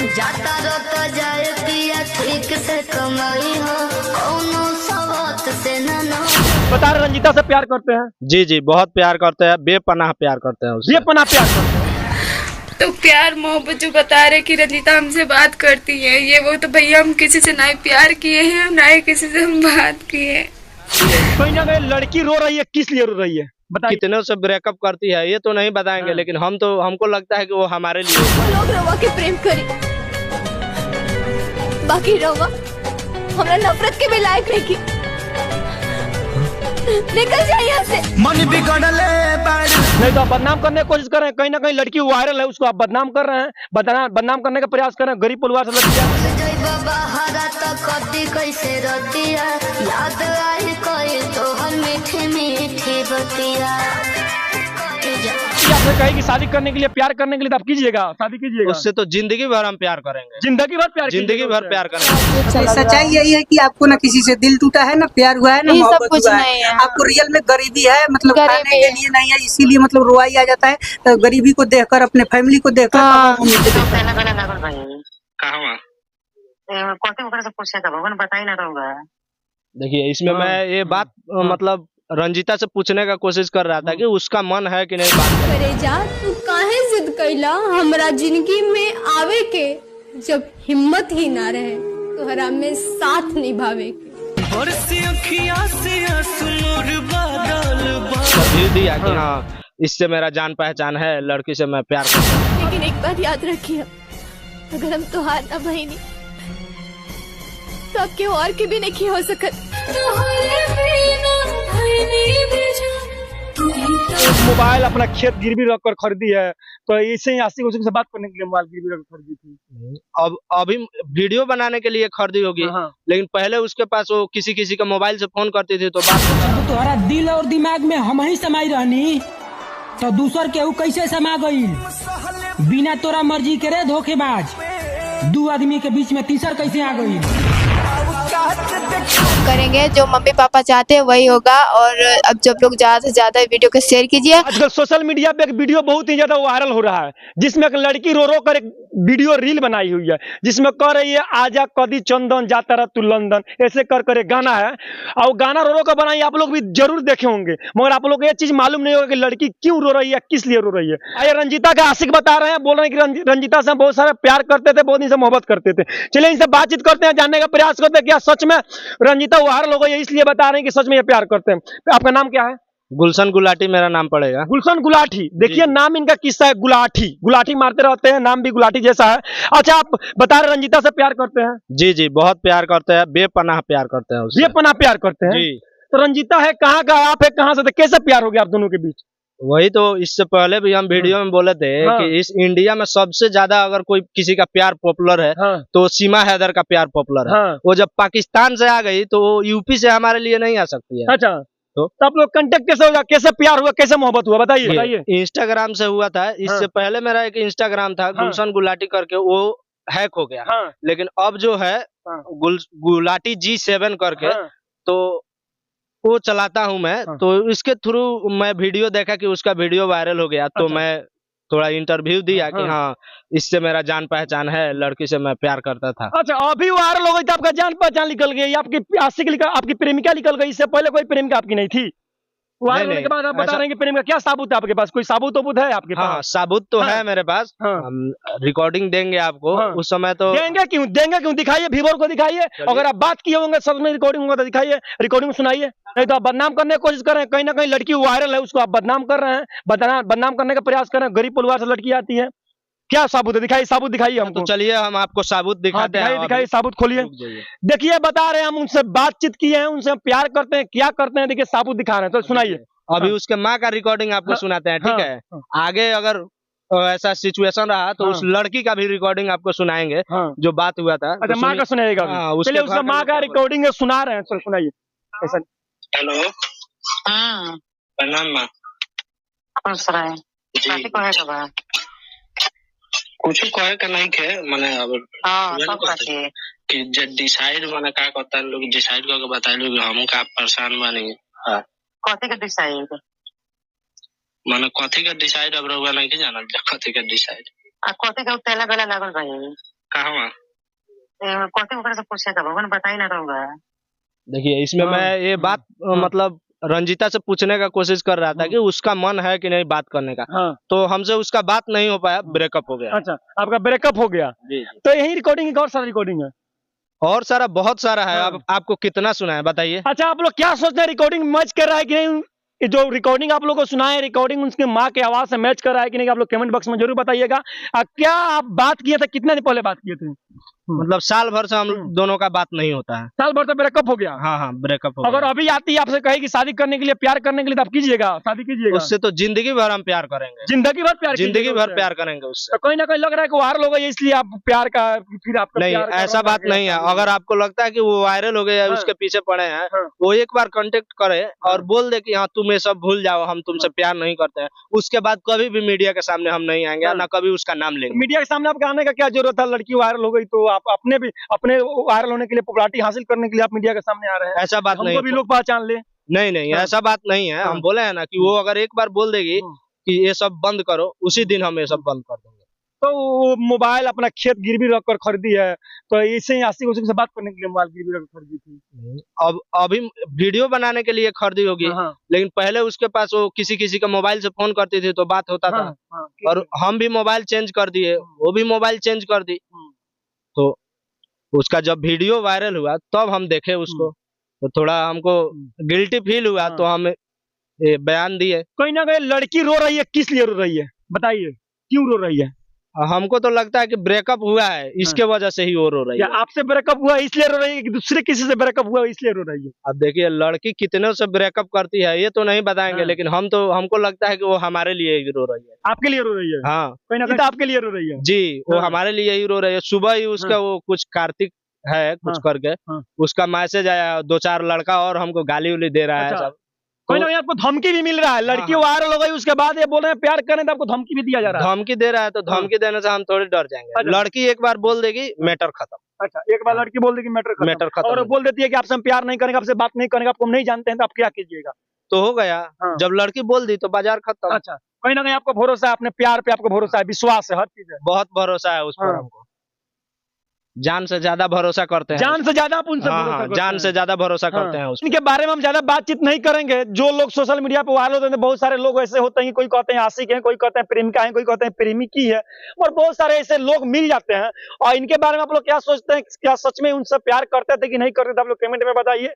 जाता रहता जाए पिया ठीक से कमाई हो कौनो सवात से न बता रहे रंजीता से प्यार करते हैं। जी जी बहुत प्यार करते हैं, बेपनाह प्यार करते हैं उससे। बेपनाह प्यार करते हैं। तो प्यार मोहब्बत जो बता रहे कि रंजीता हमसे बात करती है, ये वो तो भैया हम किसी से ना ही प्यार किए हैं ना ही किसी से हम बात किए हैं। कहीं ना कहीं लड़की रो रही है, किस लिए रो रही है बताइए। कितने से ब्रेकअप करती है ये तो नहीं बताएंगे, लेकिन हमको लगता है कि वो हमारे लिए। लोग रवा के प्रेम करी, बाकी रवा हमरा नफरत के भी लायक नहीं की। निकल जाए यहाँ से। मन बिगड़ले नहीं तो आप बदनाम करने की कोशिश कर रहे हैं, कहीं ना कहीं लड़की वायरल है उसको आप बदनाम कर रहे हैं, बदनाम करने का प्रयास कर रहे हैं। गरीब परिवार से लड़की जय बाबा हरा तो कदी कैसे रतिया याद आई कोई तो हम मीठे मीठे बतिया। आपने कही कि शादी करने के लिए प्यार करने के लिए तो आप कीजिएगा, शादी कीजिएगा। उससे तो जिंदगी भर हम प्यार करेंगे, जिंदगी भर प्यार करेंगे। सच्चाई यही है कि आपको ना किसी से दिल टूटा है, ना प्यार हुआ है, ना मोहब्बत हुआ है। आपको रियल में गरीबी है, मतलब खाने के लिए नहीं है, इसीलिए मतलब रोवाई आ जाता है। तो गरीबी को देखकर, अपने फैमिली को देखकर देखिए इसमें मैं ये बात मतलब रंजीता से पूछने का कोशिश कर रहा था कि उसका मन है कि नहीं बात करे जा तू काहे जिद कैला हमरा जिंदगी में आवे के, जब हिम्मत ही ना रहे तो हरा में साथ निभावे के। कभी दिया कि हाँ इससे मेरा जान पहचान है, लड़की से मैं प्यार करता हूँ। लेकिन एक बात याद रखिए, अगर हम तुहार ना बहिनी तो अब क्यों और के भी नहीं हो सकत। मोबाइल अपना खेत गिरवी रख कर खरीदी है, तो इसे ही आशिक उसी से बात करने के लिए मोबाइल गिरवी रख खरीदी थी। अब अभी वीडियो बनाने के लिए खरीदी होगी, लेकिन पहले उसके पास वो किसी का मोबाइल से फोन करती थी तो बात। तोहरा दिल और दिमाग में हम ही समाई रहनी तो दूसर केहू कैसे समा गई, बिना तोरा मर्जी के रे धोखेबाज। दो आदमी के बीच में तीसर कैसे आ गई। करेंगे जो मम्मी पापा चाहते हैं वही होगा। और अब जब लोग ज्यादा से ज्यादा वीडियो को शेयर कीजिए। आजकल सोशल मीडिया पे एक वीडियो बहुत ही ज्यादा वायरल हो रहा है, जिसमें एक लड़की रो रो कर एक वीडियो रील बनाई हुई है, जिसमें कह रही है आजा कदी चंदन जाता रहा तू लंदन, ऐसे कर एक गाना है। और गाना रो रो कर बनाई, आप लोग भी जरूर देखे होंगे, मगर आप लोग को ये चीज मालूम नहीं होगा कि लड़की क्यों रो रही है, किस लिए रो रही है। आइए रंजीता का आशिक बता रहे हैं, बोल रहे हैं कि रंजीता से बहुत सारा प्यार करते थे, बहुत दिन से मोहब्बत करते थे। चलिए इनसे बातचीत करते हैं, जानने का प्रयास करते हैं क्या सच में रंजीता वायरल हो गई है इसलिए बता रहे हैं कि सच में ये प्यार करते हैं। आपका नाम क्या है? गुलशन गुलाटी मेरा नाम पड़ेगा। गुलशन गुलाटी, देखिए नाम इनका किस्सा है, गुलाटी गुलाटी मारते रहते हैं, नाम भी गुलाटी जैसा है। अच्छा आप बता रहे रंजीता से प्यार करते हैं? जी जी बहुत प्यार करते हैं, बेपनाह प्यार करते हैं उससे। बेपनाह प्यार करते हैं जी। तो रंजीता है कहाँ का, आप है कहाँ से, कैसे प्यार हो गया आप दोनों के बीच? वही तो इससे पहले भी हम वीडियो में बोले थे कि इस इंडिया में सबसे ज्यादा अगर कोई किसी का प्यार पॉपुलर है तो सीमा हैदर का प्यार पॉपुलर है। वो जब पाकिस्तान से आ गई तो वो यूपी से हमारे लिए नहीं आ सकती है। अच्छा तो आप लोग कांटेक्ट कैसे होगा, कैसे प्यार हुआ, कैसे मोहब्बत हुआ, बताइए। इंस्टाग्राम से हुआ था। इससे पहले मेरा एक इंस्टाग्राम था गुलशन गुलाटी करके, वो हैक हो गया। लेकिन अब जो है गुलाटी G7 करके, तो वो चलाता हूँ मैं। तो इसके थ्रू मैं वीडियो देखा कि उसका वीडियो वायरल हो गया, तो मैं थोड़ा इंटरव्यू दिया कि हाँ इससे मेरा जान पहचान है, लड़की से मैं प्यार करता था। अच्छा अभी वायरल हो गई तो आपका जान पहचान निकल गई, आपकी आशिक आपकी प्रेमिका निकल गई, इससे पहले कोई प्रेमिका आपकी नहीं थी? वायरल होने के बाद आप बता रहे हैं कि प्रेमिका, क्या साबुत है आपके पास, कोई साबुत है आपके पास? हाँ साबुत तो है मेरे पास। हम रिकॉर्डिंग देंगे आपको। उस समय तो देंगे क्यों, दिखाइए, व्यूअर को दिखाइए। अगर आप बात किए होंगे सच में रिकॉर्डिंग होगा तो दिखाइए, रिकॉर्डिंग सुनाइए। नहीं तो आप बदनाम करने की कोशिश कर रहे हैं, कहीं ना कहीं लड़की वायरल है उसको आप बदनाम कर रहे हैं, बदनाम करने का प्रयास कर रहे हैं। गरीब परिवार से लड़की आती है, क्या साबुत है, दिखाइए, साबुत दिखाइए हमको। तो चलिए हम आपको साबुत दिखाते हैं। दिखाइए साबुत खोलिए, देखिए बता रहे हैं हम उनसे बातचीत किए हैं, उनसे प्यार करते हैं, क्या करते हैं, देखिए साबुत दिखा रहे हैं, तो सुनाइए। अभी उसके माँ का रिकॉर्डिंग आपको सुनाते हैं, ठीक है? आगे अगर ऐसा सिचुएशन रहा तो उस लड़की का भी रिकॉर्डिंग आपको सुनाएंगे जो बात हुआ था। अच्छा माँ का सुनाएगा, चलिए उसका माँ का रिकॉर्डिंग सुना रहे हैं, चल सुनाइए। हेलो प्रणाम माँ। कुछ कहे का नहीं खे माने अब कि जब डिसाइड माने का करता लोग डिसाइड करके बताए लोग हम का परेशान बानी। कथी का डिसाइड माने कथी का डिसाइड अब रहुआ नहीं के जानल कथी का डिसाइड आ कथी का पहला लागल भाई कहाँ कौन से पूछे था भगवान बताई ना रहूंगा। देखिए इसमें मैं ये बात मतलब रंजीता से पूछने का कोशिश कर रहा था कि उसका मन है कि नहीं बात करने का। तो हमसे उसका बात नहीं हो पाया, ब्रेकअप हो गया। अच्छा, आपका ब्रेकअप हो गया। जी। तो यही रिकॉर्डिंग और सारा रिकॉर्डिंग है और सारा बहुत सारा है। अब आपको कितना सुना है बताइए। अच्छा, आप लोग क्या सोचते हैं, रिकॉर्डिंग मैच कर रहा है कि नहीं? ये जो रिकॉर्डिंग आप लोग को सुना है, रिकॉर्डिंग उसके माँ के आवाज से मैच कर रहा है कि नहीं? आप लोग कमेंट बॉक्स में जरूर बताइएगा। क्या आप बात किए थे, कितने दिन पहले बात किए थे? मतलब साल भर से हम दोनों का बात नहीं होता है। साल भर से ब्रेकअप हो गया। हाँ ब्रेकअप हो अगर गया। अभी आती है आपसे कहेगी शादी करने के लिए, प्यार करने के लिए, तो आप कीजिएगा, शादी कीजिएगा? उससे तो जिंदगी भर हम प्यार करेंगे। जिंदगी भर प्यार, जिंदगी भर प्यार करेंगे उससे। तो कहीं ना कहीं लग रहा है कि वायरल हो गई इसलिए आप प्यार का फिर आपका नहीं, ऐसा बात नहीं है। अगर आपको लगता है कि वो वायरल हो गया, उसके पीछे पड़े हैं, वो एक बार कांटेक्ट करे और बोल दे कि हाँ तुम ये सब भूल जाओ, हम तुमसे प्यार नहीं करते हैं, उसके बाद कभी भी मीडिया के सामने हम नहीं आएंगे, ना कभी उसका नाम लेंगे। मीडिया के सामने आपके आने का क्या जरूरत है? लड़की वायरल हो गई तो आप अपने वायरल होने के लिए, पॉपुलैरिटी हासिल करने के लिए आप मीडिया के सामने आ रहे हैं। ऐसा बात नहीं, हमको भी लोग पहचान ले। नहीं ऐसा बात नहीं है। हम बोले हैं ना कि वो अगर एक बार बोल देगी कि ये सब बंद करो, उसी दिन हम ये सब बंद कर देंगे। तो वो मोबाइल अपना खेत गिरवी रख कर खरीदी है, तो इसे आशिक उसी से बात करने के लिए मोबाइल गिरवी रख कर खरीदी थी। अब अभी वीडियो बनाने के लिए खरीदी होगी, लेकिन पहले उसके पास वो किसी का मोबाइल से फोन करती थी तो बात होता था। और हम भी मोबाइल चेंज कर दिए, वो भी मोबाइल चेंज कर दी। तो उसका जब वीडियो वायरल हुआ तब हम देखे उसको, तो थोड़ा हमको गिल्टी फील हुआ, तो हम ये बयान दिए। कहीं ना कहीं लड़की रो रही है, किस लिए रो रही है बताइए, क्यों रो रही है? हमको तो लगता है कि ब्रेकअप हुआ है, इसके वजह से ही वो रो रही है। आपसे ब्रेकअप हुआ इसलिए रो रही है कि दूसरे किसी से ब्रेकअप हुआ इसलिए रो रही है? अब देखिए लड़की कितने से ब्रेकअप करती है ये तो नहीं बताएंगे, लेकिन हमको लगता है कि वो हमारे लिए ही रो रही है। आपके लिए रो रही है? हाँ, कहीं ना कहीं तो आपके लिए रो रही है। जी, वो हमारे लिए ही रो रही है। सुबह ही उसका वो कुछ कार्तिक है कुछ करके उसका मैसेज आया, 2-4 लड़का और हमको गाली उली दे रहा है सब। कोई ना आपको धमकी भी मिल रहा है, लड़की वायरल हो गई उसके बाद ये बोल रहे हैं प्यार करें, तो आपको धमकी भी दिया जा रहा है। धमकी दे रहा है, तो धमकी देने से हम थोड़ी डर जाएंगे। लड़की एक बार बोल देगी मैटर खत्म। अच्छा, एक बार लड़की बोल देगी मैटर खत्म, और बोल देती है कि आपसे हम प्यार नहीं करेंगे, आपसे बात नहीं करेंगे, आपको हम नहीं जानते हैं, तो आप क्या कीजिएगा? तो हो गया, जब लड़की बोल दी तो बाजार खत्म। अच्छा, कहीं ना कहीं आपको भरोसा है, अपने प्यार पे आपको भरोसा है, विश्वास है, हर चीज है। बहुत भरोसा है उस पर हमको, जान से ज्यादा भरोसा करते हैं। जान से ज्यादा आप उनसे भरोसा करते हैं। जान से ज्यादा भरोसा करते हैं इनके बारे में हम ज्यादा बातचीत नहीं करेंगे। जो लोग सोशल मीडिया पर वायरल होते हैं, बहुत सारे लोग ऐसे होते हैं, कोई कहते हैं आशिक है, कोई कहते हैं प्रेमिका है, कोई कहते हैं प्रेमिकी है, और बहुत सारे ऐसे लोग मिल जाते हैं। और इनके बारे में आप लोग क्या सोचते हैं? क्या सच में उनसे प्यार करते थे कि नहीं करते थे? आप लोग कमेंट में बताइए।